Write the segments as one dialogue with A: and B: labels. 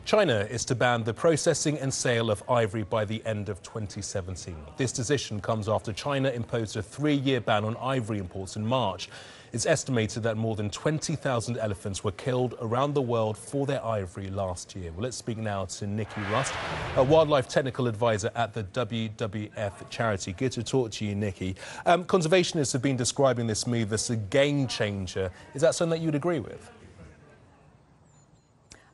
A: China is to ban the processing and sale of ivory by the end of 2017. This decision comes after China imposed a 3-year ban on ivory imports in March. It's estimated that more than 20,000 elephants were killed around the world for their ivory last year. Well, let's speak now to Niki Rust, a wildlife technical advisor at the WWF charity. Good to talk to you, Niki. Conservationists have been describing this move as a game changer. Is that something that you'd agree with?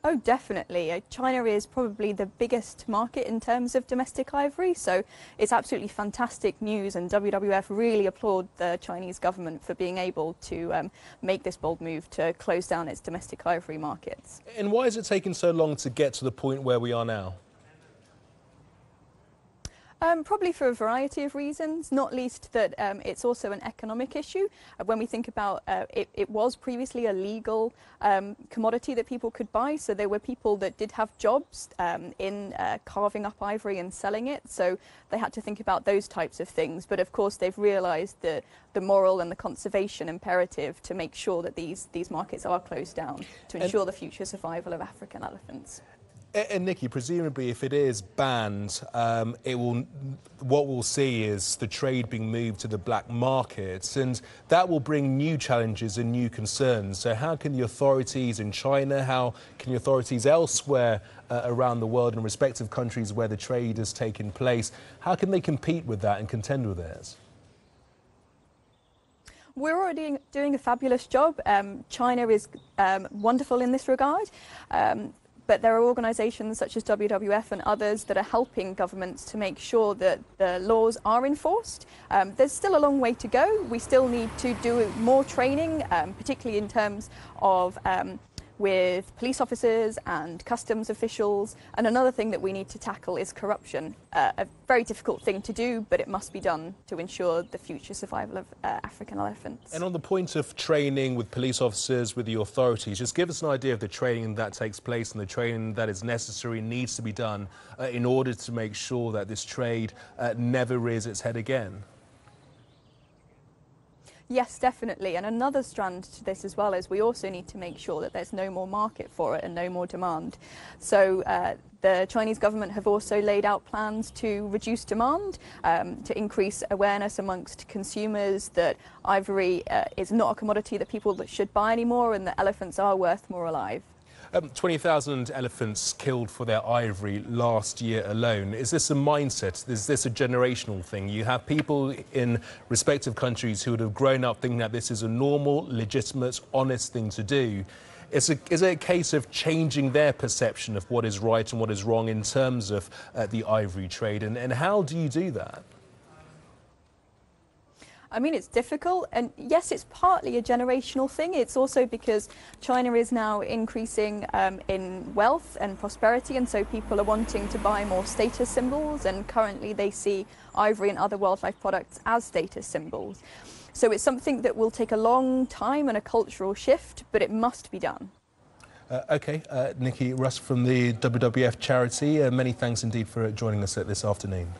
B: Oh, definitely. China is probably the biggest market in terms of domestic ivory, so it's absolutely fantastic news, and WWF really applaud the Chinese government for being able to make this bold move to close down its domestic ivory markets.
A: And why has it taken so long to get to the point where we are now?
B: Probably for a variety of reasons, not least that it's also an economic issue. When we think about it was previously a legal commodity that people could buy, so there were people that did have jobs in carving up ivory and selling it, so they had to think about those types of things. But of course they've realised the moral and the conservation imperative to make sure that these markets are closed down to ensure the future survival of African elephants.
A: And Niki, presumably if it is banned, what we'll see is the trade being moved to the black market, and that will bring new challenges and new concerns. So how can the authorities in China, how can the authorities elsewhere around the world in respective countries where the trade has taken place, how can they compete with that and contend with theirs?
B: We're already doing a fabulous job. China is wonderful in this regard. But there are organisations such as WWF and others that are helping governments to make sure that the laws are enforced. There's still a long way to go. We still need to do more training, particularly in terms of with police officers and customs officials. And another thing that we need to tackle is corruption. A very difficult thing to do, but it must be done to ensure the future survival of African elephants.
A: And on the point of training with police officers, with the authorities, just give us an idea of the training that takes place and the training that is necessary, needs to be done in order to make sure that this trade never rears its head again.
B: Yes, definitely. And another strand to this as well is we also need to make sure that there's no more market for it and no more demand. So the Chinese government have also laid out plans to reduce demand, to increase awareness amongst consumers that ivory is not a commodity that people should buy anymore, and that elephants are worth more alive.
A: 20,000 elephants killed for their ivory last year alone. Is this a mindset? Is this a generational thing? You have people in respective countries who would have grown up thinking that this is a normal, legitimate, honest thing to do. Is it a case of changing their perception of what is right and what is wrong in terms of the ivory trade? And how do you do that?
B: I mean, it's difficult, and yes, it's partly a generational thing. It's also because China is now increasing in wealth and prosperity, and so people are wanting to buy more status symbols, and currently they see ivory and other wildlife products as status symbols. So it's something that will take a long time and a cultural shift, but it must be done.
A: OK, Niki Rust from the WWF charity, many thanks indeed for joining us this afternoon.